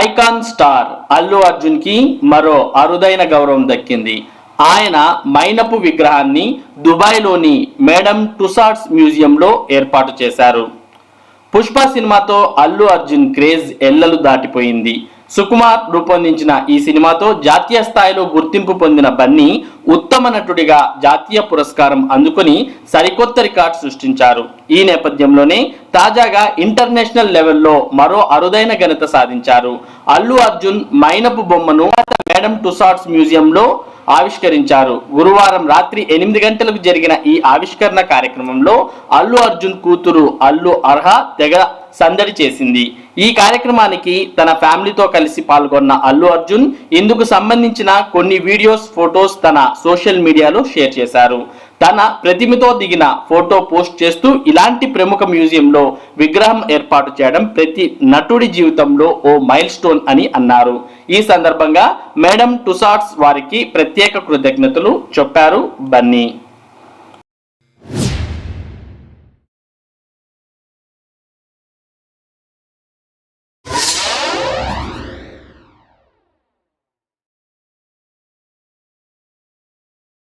Icon star Allu Arjun కి మరో అరుదైన గౌరవం దక్కింది. ఆయన మైనపు విగ్రహాన్ని దుబాయ్లోని మేడమ్ టుసాడ్స్ మ్యూజియంలో ఏర్పాటు చేశారు. పుష్ప సినిమాతో అల్లు అర్జున్ క్రేజ్ ఎల్లలు దాటిపోయింది. సుకుమార్ రూపొందించిన ఈ సినిమాతో జాతీయ స్థాయిలో గుర్తింపు పొందిన బన్నీ ఉత్తమ నటుడిగా జాతీయ పురస్కారం అందుకుని సరికొత్త రికార్డు సృష్టించారు. ఈ నేపథ్యంలోనే తాజాగా ఇంటర్నేషనల్ లెవెల్లో మరో అరుదైన ఘనత సాధించారు. అల్లు అర్జున్ మైనపు బొమ్మను మేడమ్ టుసాడ్స్ మ్యూజియంలో ఆవిష్కరించారు. గురువారం రాత్రి 8 గంటలకు జరిగిన ఈ ఆవిష్కరణ కార్యక్రమంలో అల్లు అర్జున్ కూతురు అల్లు అర్హ తెగ సందడి చేసింది. ఈ కార్యక్రమానికి తన ఫ్యామిలీతో కలిసి పాల్గొన్న అల్లు అర్జున్ ఇందుకు సంబంధించిన కొన్ని వీడియోస్, ఫొటోస్ తన సోషల్ మీడియాలో షేర్ చేశారు. తన ప్రతిమతో దిగిన ఫోటో పోస్ట్ చేస్తూ ఇలాంటి ప్రముఖ మ్యూజియంలో విగ్రహం ఏర్పాటు చేయడం ప్రతి నటుడి జీవితంలో ఓ మైల్ స్టోన్ అని అన్నారు. ఈ సందర్భంగా మేడమ్ టుసాడ్స్ వారికి ప్రత్యేక కృతజ్ఞతలు చెప్పారు బన్నీ.